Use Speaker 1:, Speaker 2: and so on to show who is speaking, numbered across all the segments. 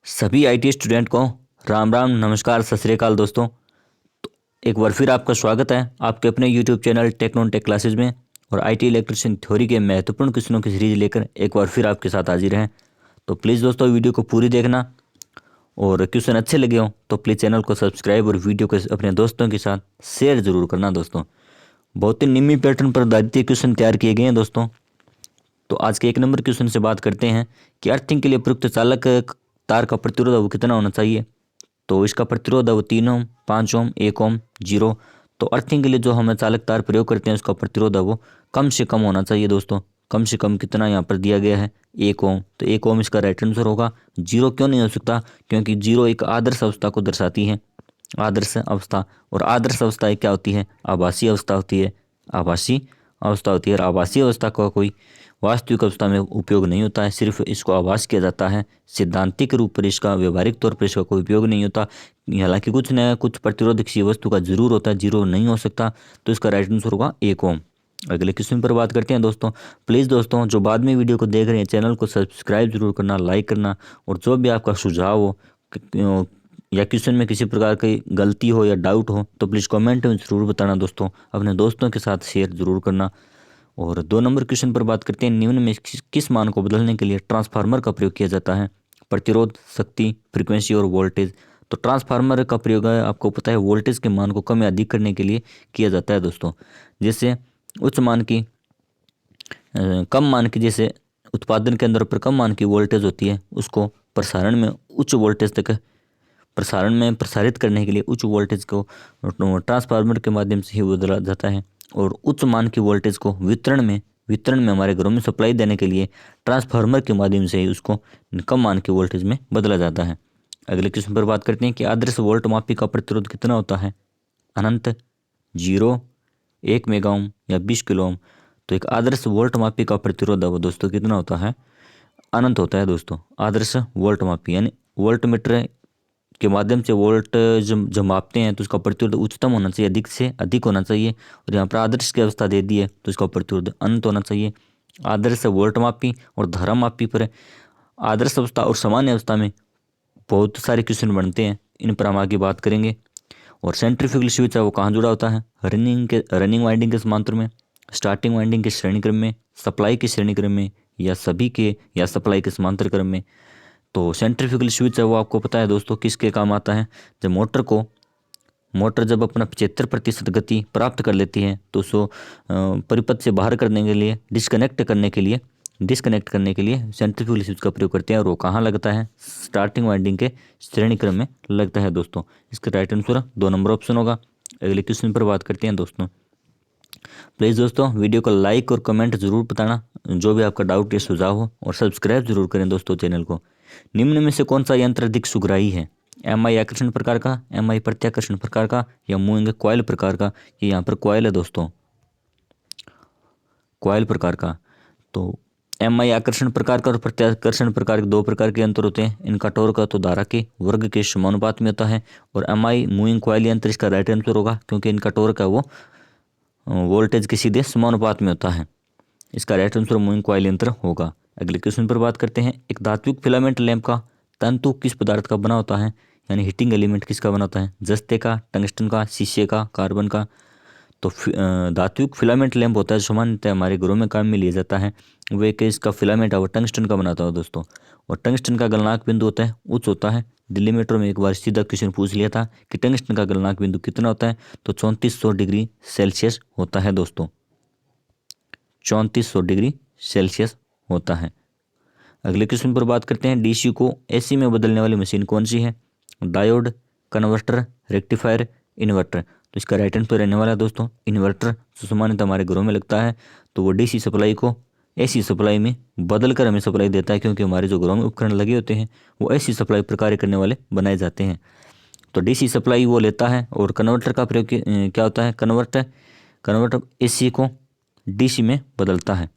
Speaker 1: सभी IT student को राम राम नमस्कार सत श्री अकाल दोस्तों। तो एक बार फिर आपका स्वागत है आपके अपने यूट्यूब चैनल टेक्नोन टेक क्लासेज में। और आईटी इलेक्ट्रिशियन थ्योरी के महत्वपूर्ण क्वेश्चनों की सीरीज लेकर एक बार फिर आपके साथ हाजिर हैं। तो प्लीज़ दोस्तों वीडियो को पूरी देखना और क्वेश्चन अच्छे लगे हों तो प्लीज़ चैनल को सब्सक्राइब और वीडियो को अपने दोस्तों के साथ शेयर जरूर करना दोस्तों। बहुत ही निम्न पैटर्न पर आधारित क्वेश्चन तैयार किए गए हैं दोस्तों। तो आज के 1 नंबर क्वेश्चन से बात करते हैं कि अर्थिंग के लिए प्रयुक्त चालक तार का प्रतिरोध वो कितना होना चाहिए। तो इसका प्रतिरोध है वो 3 ओम, 5 ओम, 1 ओम, 0। तो अर्थिंग के लिए जो हम चालक तार प्रयोग करते हैं उसका प्रतिरोध है वो कम से कम होना चाहिए दोस्तों। कम से कम कितना यहाँ पर दिया गया है 1 ओम। तो 1 ओम इसका राइट आंसर होगा। 0 क्यों नहीं हो सकता, क्योंकि 0 एक आदर्श अवस्था को दर्शाती है। आदर्श अवस्था, और आदर्श अवस्था क्या होती है, आभासी अवस्था होती है। आभासी अवस्था होती है और आभासी अवस्था का कोई वास्तविक अवस्था में उपयोग नहीं होता है, सिर्फ इसको आभास किया जाता है। सिद्धांतिक रूप पर इसका, व्यवहारिक तौर पर इसका कोई उपयोग नहीं होता। हालांकि कुछ न कुछ प्रतिरोध किसी वस्तु का जरूर होता है, 0 नहीं हो सकता। तो इसका राइट आंसर होगा 1 ओम। अगले क्वेश्चन पर बात करते हैं दोस्तों। प्लीज़ दोस्तों जो बाद में वीडियो को देख रहे हैं चैनल को सब्सक्राइब जरूर करना, लाइक करना, और जो भी आपका सुझाव हो या क्वेश्चन में किसी प्रकार की गलती हो या डाउट हो तो प्लीज़ कमेंट में ज़रूर बताना दोस्तों। अपने दोस्तों के साथ शेयर ज़रूर करना। और 2 नंबर क्वेश्चन पर बात करते हैं। निम्न में किस मान को बदलने के लिए ट्रांसफार्मर का प्रयोग किया जाता है। प्रतिरोध, शक्ति, फ्रीक्वेंसी और वोल्टेज। तो ट्रांसफार्मर का प्रयोग है, आपको पता है, वोल्टेज के मान को कम या अधिक करने के लिए किया जाता है दोस्तों। जैसे उच्च मान की कम मान की, जैसे उत्पादन केंद्र पर कम मान की वोल्टेज होती है, उसको प्रसारण में उच्च वोल्टेज तक प्रसारित करने के लिए उच्च वोल्टेज को ट्रांसफार्मर के माध्यम से ही बदला जाता है। और उच्च मान की वोल्टेज को वितरण में हमारे घरों में सप्लाई देने के लिए ट्रांसफार्मर के माध्यम से ही उसको कम मान की वोल्टेज में बदला जाता है। अगले क्वेश्चन पर बात करते हैं कि आदर्श वोल्ट मापी का प्रतिरोध कितना होता है। अनंत, 0, 1 मेगा ओम या 20 किलो ओम। तो एक आदर्श वोल्ट मापी का प्रतिरोध है वो दोस्तों कितना होता है, अनंत होता है दोस्तों। आदर्श वोल्ट मापी यानी वोल्ट मीटर के माध्यम से वोल्ट जब मापते हैं तो उसका प्रतिरोध उच्चतम होना चाहिए, अधिक से अधिक होना चाहिए। और यहाँ पर आदर्श की अवस्था दे दी है तो इसका प्रतिरोध अनंत होना चाहिए। आदर्श वोल्ट मापी और धारा मापी पर आदर्श अवस्था और सामान्य अवस्था में बहुत सारे क्वेश्चन बनते हैं, इन पर हम आगे बात करेंगे। और सेंट्रीफ्यूगल स्विच है वो कहाँ जुड़ा होता है, रनिंग वाइंडिंग के समांतर में, स्टार्टिंग वाइंडिंग के श्रेणी क्रम में, सप्लाई के श्रेणी क्रम में, या सभी के या सप्लाई के समांतर क्रम में। तो सेंट्रीफ्यूगल स्विच है वो आपको पता है दोस्तों किसके काम आता है। जब मोटर जब अपना 75% गति प्राप्त कर लेती है तो उसको परिपथ से बाहर करने के लिए, डिस्कनेक्ट करने के लिए सेंट्रीफ्यूगल स्विच का प्रयोग करते हैं। और वो कहाँ लगता है, स्टार्टिंग वाइंडिंग के श्रेणी क्रम में लगता है दोस्तों। इसका राइट आंसर 2 नंबर ऑप्शन होगा। अगले क्वेश्चन पर बात करते हैं दोस्तों। प्लीज़ दोस्तों वीडियो को लाइक और कमेंट जरूर बताना जो भी आपका डाउट या सुझाव हो, और सब्सक्राइब जरूर करें दोस्तों चैनल को। निम्न में से कौन सा यंत्र अधिक सुग्राही है, एमआई आकर्षण प्रकार का, एमआई प्रत्याकर्षण प्रकार का, या मूविंग कॉइल प्रकार का। ये यहाँ पर कॉइल है दोस्तों, कॉइल प्रकार का। तो एमआई आकर्षण प्रकार का और प्रत्याकर्षण प्रकार के 2 प्रकार के यंत्र होते हैं। इनका टॉर्क तो धारा के वर्ग के समानुपात में होता है। और एमआई मूविंग कॉइल यंत्र इसका राइट आंसर होगा, क्योंकि इनका टॉर्क है वो वोल्टेज के सीधे समानुपात में होता है। इसका राइट आंसर मूविंग कॉइल यंत्र होगा। अगले क्वेश्चन पर बात करते हैं। एक धात्विक फिलामेंट लैंप का तंतु किस पदार्थ का बना होता है, यानी हीटिंग एलिमेंट किसका बना होता है, जस्ते का, टंगस्टन का, शीशे का, कार्बन का। तो धात्विक फिलामेंट लैंप होता है जो सामान्यतः हमारे घरों में काम में लिया जाता है। वो एक इसका फिलामेंट है वो टंगस्टन का बनाता है दोस्तों। और टंगस्टन का गलनांक बिंदु होता है उच्च होता है। दिल्ली मेट्रो में एक बार सीधा क्वेश्चन पूछ लिया था कि टंगस्टन का गलनांक बिंदु कितना होता है, तो 3400 डिग्री सेल्सियस होता है दोस्तों। 3400 डिग्री सेल्सियस होता है। अगले क्वेश्चन पर बात करते हैं। डीसी को एसी में बदलने वाली मशीन कौन सी है, डायोड, कन्वर्टर, रेक्टिफायर, इन्वर्टर। तो इसका राइट आंसर रहने वाला है दोस्तों इन्वर्टर, जो सामान्यतः हमारे घरों में लगता है। तो वो डीसी सप्लाई को एसी सप्लाई में बदल कर हमें सप्लाई देता है, क्योंकि हमारे जो घरों में उपकरण लगे होते हैं वो एसी सप्लाई पर कार्य करने वाले बनाए जाते हैं। तो डीसी सप्लाई वो लेता है। और कन्वर्टर का प्रयोग क्या होता है, कन्वर्टर एसी को डीसी में बदलता है।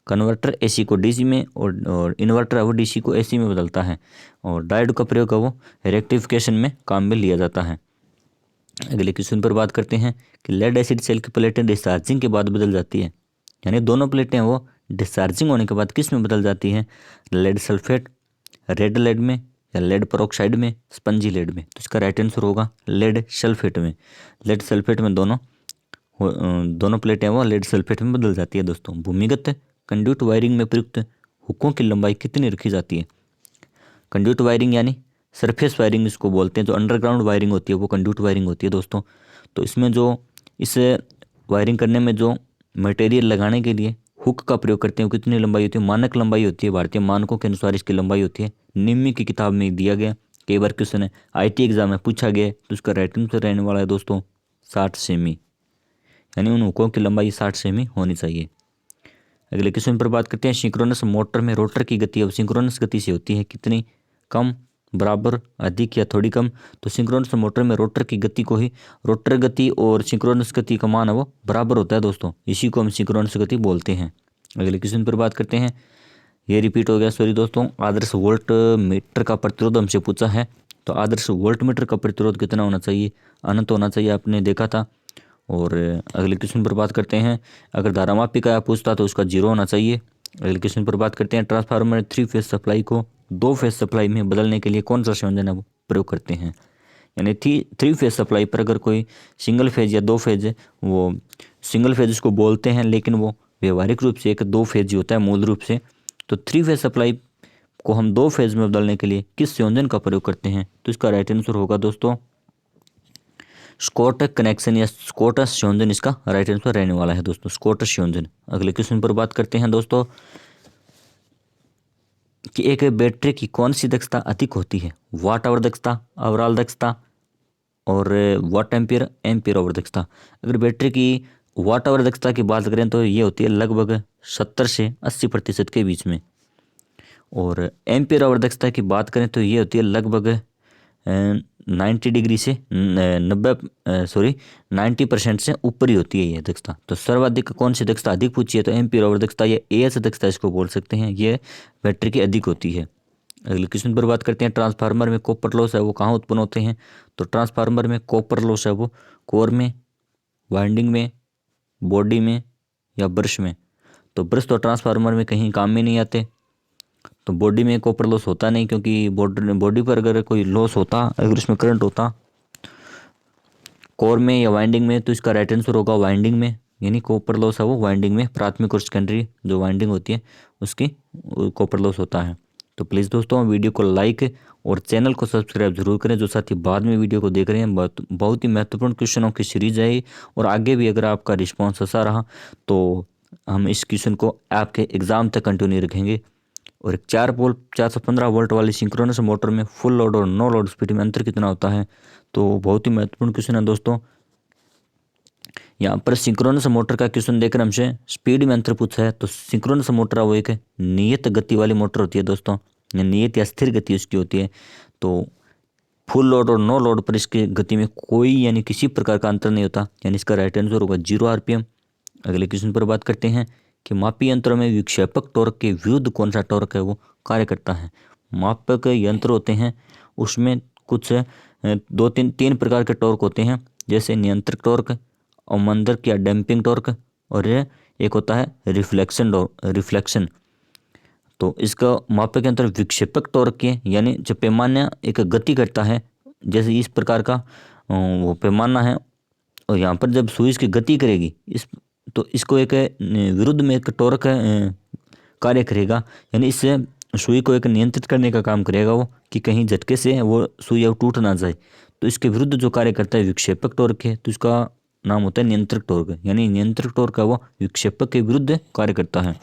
Speaker 1: कन्वर्टर एसी को डीसी में और इन्वर्टर है वो डीसी को एसी में बदलता है। और डायोड का प्रयोग है वो रेक्टिफिकेशन में काम में लिया जाता है। अगले क्वेश्चन पर बात करते हैं कि लेड एसिड सेल की प्लेटें डिस्चार्जिंग के बाद बदल जाती है, यानी दोनों प्लेटें वो डिस्चार्जिंग होने के बाद किस में बदल जाती हैं, लेड सल्फेट, रेड लेड में, या लेड पेरोक्साइड में, स्पंजी लेड में? तो इसका राइट आंसर होगा लेड सल्फेट में। लेड सल्फेट में दोनों प्लेटें वो लेड सल्फेट में बदल जाती है दोस्तों। भूमिगत कंड्यूट वायरिंग में प्रयुक्त हुकों की लंबाई कितनी रखी जाती है? कंड्यूट वायरिंग यानी सरफेस वायरिंग इसको बोलते हैं, जो अंडरग्राउंड वायरिंग होती है वो कंड्यूट वायरिंग होती है दोस्तों। तो इसमें जो इस वायरिंग करने में जो मटेरियल लगाने के लिए हुक का प्रयोग करते हैं वो कितनी लंबाई होती है? मानक लंबाई होती है, भारतीय मानकों के अनुसार इसकी लंबाई होती है। निम्न की किताब में दिया गया, कई बार क्वेश्चन है IT एग्जाम में पूछा गया, तो इसका राइट आंसर रहने वाला है दोस्तों 60 सेमी, यानी उन हुकों की लंबाई 60 सेमी होनी चाहिए। अगले क्वेश्चन पर बात करते हैं, सिंक्रोनस मोटर में रोटर की गति अब सिंक्रोनस गति से होती है कितनी? कम, बराबर, अधिक या थोड़ी कम? तो सिंक्रोनस मोटर में रोटर की गति को ही रोटर गति और सिंक्रोनस गति का मान है वो बराबर होता है दोस्तों, इसी को हम सिंक्रोनस गति बोलते हैं। अगले क्वेश्चन पर बात करते हैं, ये रिपीट हो गया सॉरी दोस्तों। आदर्श वोल्ट मीटर का प्रतिरोध हमसे पूछा है, तो आदर्श वोल्ट मीटर का प्रतिरोध कितना होना चाहिए? अनंत होना चाहिए, आपने देखा था। और अगले क्वेश्चन पर बात करते हैं, अगर धारामापी का पूछता तो उसका 0 होना चाहिए। अगले क्वेश्चन पर बात करते हैं, ट्रांसफार्मर 3 फेज सप्लाई को 2 फेज सप्लाई में बदलने के लिए कौन सा संयोजन है वो प्रयोग करते हैं? यानी 3 फेज सप्लाई पर अगर कोई सिंगल फेज या 2 फेज है, वो सिंगल फेज उसको बोलते हैं, लेकिन वो व्यवहारिक रूप से एक 2 फेज ही होता है मूल रूप से। तो 3 फेज सप्लाई को हम 2 फेज में बदलने के लिए किस संयोजन का प्रयोग करते हैं? तो इसका राइट आंसर होगा दोस्तों स्कॉटक कनेक्शन या स्कॉटस संयोजन, इसका राइट आंसर रहने वाला है दोस्तों, स्कॉटस संयोजन। अगले क्वेश्चन पर बात करते हैं दोस्तों कि एक बैटरी की कौन सी दक्षता अधिक होती है? वाट आवर दक्षता, ओवरऑल दक्षता और वाट एम्पियर, एम्पियर आवर दक्षता। अगर बैटरी की वाट आवर दक्षता की बात करें तो ये होती है लगभग 70 से 80% के बीच में, और एम्पियर आवर दक्षता की बात करें तो ये होती है लगभग 90 डिग्री से 90% से ऊपर ही होती है ये दक्षता। तो सर्वाधिक कौन सी दक्षता अधिक पूछी है? तो एम्पियर आवर दक्षता या AS दक्षता इसको बोल सकते हैं, ये बैटरी की अधिक होती है। अगले क्वेश्चन पर बात करते हैं, ट्रांसफार्मर में कॉपर लॉस है वो कहाँ उत्पन्न होते हैं? तो ट्रांसफार्मर में कॉपर लॉस है वो कोर में, वाइंडिंग में, बॉडी में या ब्रश में? तो ब्रश तो ट्रांसफार्मर में कहीं काम में नहीं आते, तो बॉडी में कॉपर लॉस होता नहीं, क्योंकि बॉडी पर अगर कोई लॉस होता, अगर उसमें करंट होता कोर में या वाइंडिंग में, तो इसका राइट आंसर होगा वाइंडिंग में, यानी कॉपर लॉस है वो वाइंडिंग में, प्राथमिक और सेकेंडरी जो वाइंडिंग होती है उसकी कॉपर लॉस होता है। तो प्लीज़ दोस्तों वीडियो को लाइक और चैनल को सब्सक्राइब जरूर करें, जो साथी बाद में वीडियो को देख रहे हैं। बहुत ही महत्वपूर्ण क्वेश्चनों की सीरीज है, और आगे भी अगर आपका रिस्पॉन्स अच्छा रहा तो हम इस क्वेश्चन को आपके एग्ज़ाम तक कंटिन्यू रखेंगे। और एक 4 वोल्ट 415 वोल्ट वाली सिंक्रोनस मोटर में फुल लोड और नो लोड स्पीड में अंतर कितना होता है? तो बहुत ही महत्वपूर्ण क्वेश्चन है दोस्तों। यहाँ पर सिंक्रोनस मोटर का क्वेश्चन देकर हमसे स्पीड में अंतर पूछा है, तो सिंक्रोनस मोटर वो एक नियत गति वाली मोटर होती है दोस्तों, नियत या स्थिर गति उसकी होती है। तो फुल लोड और नो लोड पर इसकी गति में कोई यानी किसी प्रकार का अंतर नहीं होता, यानी इसका राइट आंसर होगा 0 RPM। अगले क्वेश्चन पर बात करते हैं कि मापी यंत्रों में विक्षेपक टॉर्क के विरुद्ध कौन सा टॉर्क है वो कार्य करता है? मापक यंत्र होते हैं उसमें कुछ 2-3 प्रकार के टॉर्क होते हैं, जैसे नियंत्रक टॉर्क, अवमंदक या डैम्पिंग टॉर्क, और एक होता है रिफ्लेक्शन। तो इसका मापक यंत्र विक्षेपक टॉर्क के, यानी जब पैमाना एक गति करता है, जैसे इस प्रकार का वो पैमाना है, और यहाँ पर जब सुई की गति करेगी तो इसको एक विरुद्ध में एक टॉर्क कार्य करेगा, यानी इससे सुई को एक नियंत्रित करने का काम करेगा वो, कि कहीं झटके से वो सुई अब टूट ना जाए। तो इसके विरुद्ध जो कार्य करता है विक्षेपक टॉर्क है, तो इसका नाम होता है नियंत्रक टॉर्क, यानी नियंत्रक टॉर्क है वो विक्षेपक के विरुद्ध कार्य करता है।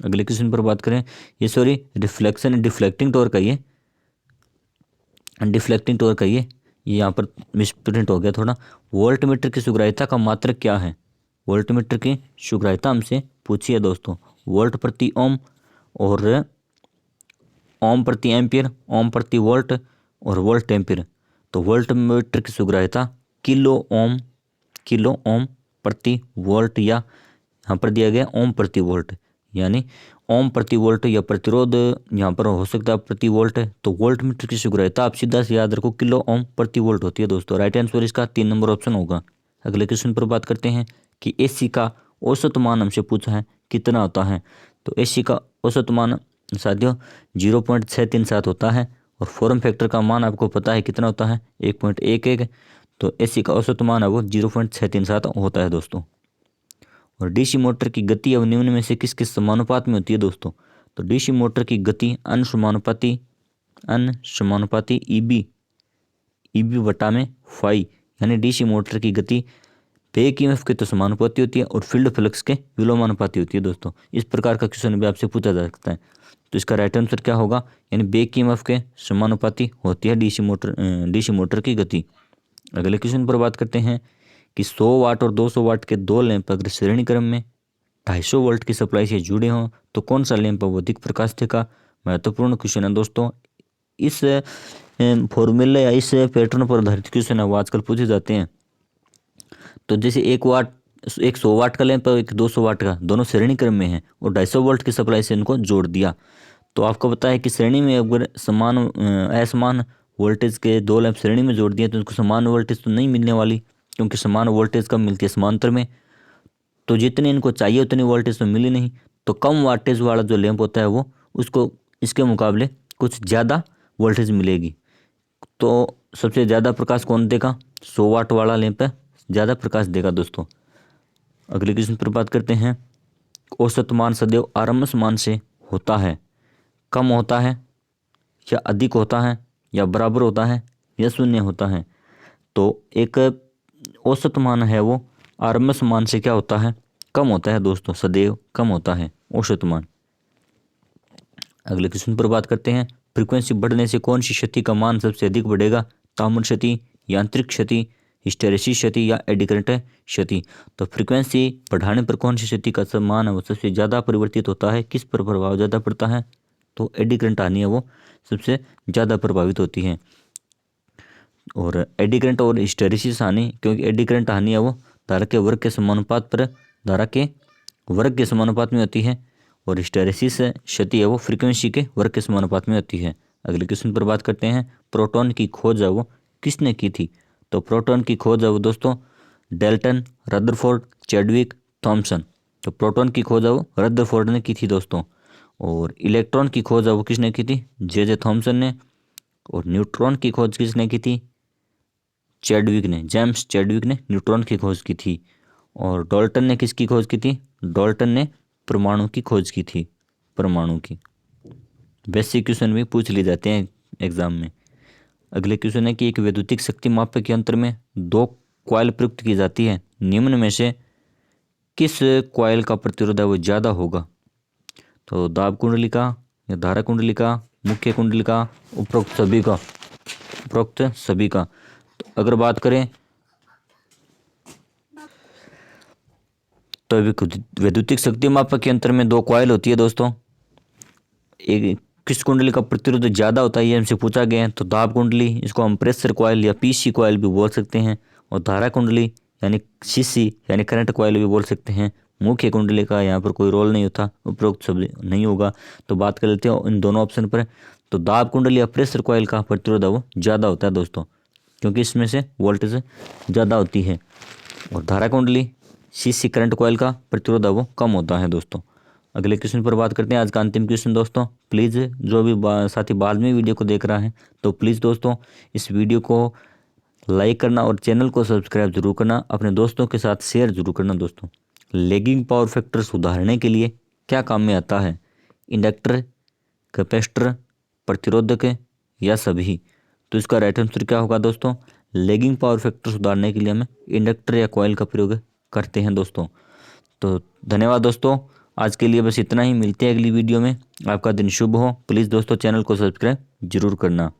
Speaker 1: अगले क्वेश्चन पर बात करें, ये सॉरी डिफ्लेक्टिंग टॉर्क है, ये डिफ्लेक्टिंग टॉर्क है, ये यहाँ पर मिसप्रिंट हो गया थोड़ा। वोल्टमीटर की सुग्राह्यता का मात्रक क्या है? वोल्टमीटर की सुग्राह्यता हमसे पूछी है दोस्तों, वोल्ट प्रति ओम और ओम प्रति एम्पियर, ओम प्रति वोल्ट और वोल्ट एम्पियर। तो वोल्टमीटर की सुग्राह्यता किलो ओम प्रति वोल्ट, या यहाँ पर दिया गया ओम प्रति वोल्ट, यानी ओम प्रति वोल्ट या प्रतिरोध यहाँ पर हो सकता है प्रति वोल्ट है। तो वोल्ट मीटर की सुग्राह्यता आप सीधा से याद रखो किलो ओम प्रति वोल्ट होती है दोस्तों। राइट आंसर इसका 3 नंबर ऑप्शन होगा। अगले क्वेश्चन पर बात करते हैं कि AC का औसत मान हमसे पूछा है कितना होता है? तो AC का औसत मान साथियों 0.637 होता है, और फॉर्म फैक्टर का मान आपको पता है कितना होता है 1.11। तो एसी का औसत मान है वो 0.637 होता है दोस्तों। और डीसी मोटर की गति अब निम्न में से किस किस समानुपात में होती है दोस्तों? तो डीसी मोटर की गति अनुसमानुपाती ईबी बटा में फाई, यानी डीसी मोटर की गति बैक ईएमएफ के तो समानुपाती होती है और फील्ड फ्लक्स के विलोमानुपाती होती है दोस्तों। इस प्रकार का क्वेश्चन भी आपसे पूछा जा सकता है। तो इसका राइट आंसर क्या होगा? यानी बैक ईएमएफ के समानुपाती होती है डीसी मोटर की गति। अगले क्वेश्चन पर बात करते हैं कि 100 वाट और 200 वाट के दो लैंप अगर श्रेणी क्रम में 250 वोल्ट की सप्लाई से जुड़े हों तो कौन सा लैंप वो अधिक प्रकाश देगा? महत्वपूर्ण क्वेश्चन है दोस्तों। इस फॉर्मूले या इस पैटर्न पर आधारित क्वेश्चन है वो आजकल पूछे जाते हैं। तो जैसे 100 वाट का लैंप और एक 200 वाट का दोनों श्रेणी क्रम में है और 250 वोल्ट की सप्लाई से इनको जोड़ दिया। तो आपको पता है कि श्रेणी में अगर असमान वोल्टेज के दो लैंप श्रेणी में जोड़ दिए तो उनको समान वोल्टेज तो नहीं मिलने वाली, क्योंकि समान वोल्टेज कब मिलती है? समांतर में। तो जितनी इनको चाहिए उतनी वोल्टेज तो मिली नहीं। तो कम वाटेज वाला जो लैंप होता है वो उसको इसके मुकाबले कुछ ज़्यादा वोल्टेज मिलेगी। तो सबसे ज़्यादा प्रकाश कौन देगा? 100 वाट वाला लैंप ज़्यादा प्रकाश देगा दोस्तों। अगले क्वेश्चन पर बात करते हैं। औसत मान सदैव आरएमएस मान से होता है, कम होता है या अधिक होता है या बराबर होता है या शून्य होता है? तो एक औसत मान है वो आरएमएस मान से क्या होता है? कम होता है दोस्तों, सदैव कम होता है औसत मान। अगले क्वेश्चन पर बात करते हैं। फ्रीक्वेंसी बढ़ने से कौन सी क्षति का मान सबसे अधिक बढ़ेगा? तामन क्षति, यांत्रिक क्षति, हिस्टैरिसीस क्षति या एडी करंट क्षति? तो फ्रीक्वेंसी बढ़ाने पर कौन सी क्षति का मान है वो सबसे ज़्यादा परिवर्तित होता है? किस पर प्रभाव ज़्यादा पड़ता है? तो एडी करंट हानि है वो सबसे ज़्यादा प्रभावित होती है। और एडी करंट और हिस्टैरिसीस हानि, क्योंकि एडी करंट हानि है वो धारा के वर्ग के समानुपात में होती है और हिस्टैरिसीस क्षति है वो फ्रीक्वेंसी के वर्ग के समानुपात में होती है। अगले क्वेश्चन पर बात करते हैं। प्रोटॉन की खोज है वो किसने की थी? तो प्रोटॉन की खोज है वो दोस्तों डेल्टन, रदरफोर्ड, चैडविक, थॉमसन। तो प्रोटॉन की खोज है वो रदरफोर्ड ने की थी दोस्तों। और इलेक्ट्रॉन की खोज है वो किसने की थी? जे थॉमसन ने। और न्यूट्रॉन की खोज किसने की थी? जेम्स चैडविक ने न्यूट्रॉन की खोज की थी। और डाल्टन ने किसकी खोज की थी? डाल्टन ने परमाणु की खोज की थी, परमाणु की। बेसिक क्वेश्चन भी पूछ लिए जाते हैं एग्जाम में। अगले क्वेश्चन है कि एक वैद्युतिक शक्ति मापक के यंत्र में दो कॉइल प्रयुक्त की जाती है, निम्न में से किस कॉइल का प्रतिरोध है वो ज़्यादा होगा? तो दाब कुंडली का या धारा कुंडली का, मुख्य कुंडली का, उपरोक्त सभी का। तो अगर बात करें तो वैद्युतिक शक्ति मापक के यंत्र में दो कॉइल होती है दोस्तों। एक किस कुंडली का प्रतिरोध ज़्यादा होता है ये हमसे पूछा गया है। तो दाब कुंडली, इसको हम प्रेशर कॉइल या पीसी कॉइल भी बोल सकते हैं। और धारा कुंडली यानी सीसी यानी करंट कॉइल भी बोल सकते हैं। मुख्य कुंडली का यहाँ पर कोई रोल नहीं होता, उपरोक्त शब्द नहीं होगा। तो बात कर लेते हैं इन दोनों ऑप्शन पर। तो दाब कुंडली या प्रेशर कॉइल का प्रतिरोध है वो ज़्यादा होता है दोस्तों, क्योंकि इसमें से वोल्टेज ज़्यादा होती है। और धारा कुंडली सीसी करंट कॉइल का प्रतिरोध है वो कम होता है दोस्तों। अगले क्वेश्चन पर बात करते हैं। आज का अंतिम क्वेश्चन दोस्तों। प्लीज़ जो भी साथी बाद में वीडियो को देख रहा है तो प्लीज़ दोस्तों इस वीडियो को लाइक करना और चैनल को सब्सक्राइब जरूर करना, अपने दोस्तों के साथ शेयर जरूर करना दोस्तों। लैगिंग पावर फैक्टर सुधारने के लिए क्या काम में आता है? इंडक्टर, कैपेसिटर, प्रतिरोधक या सभी? तो इसका राइट आंसर क्या होगा दोस्तों? लैगिंग पावर फैक्टर सुधारने के लिए हमें इंडक्टर या कॉइल का प्रयोग करते हैं दोस्तों। तो धन्यवाद दोस्तों, आज के लिए बस इतना ही। मिलते हैं अगली वीडियो में। आपका दिन शुभ हो। प्लीज़ दोस्तों चैनल को सब्सक्राइब जरूर करना।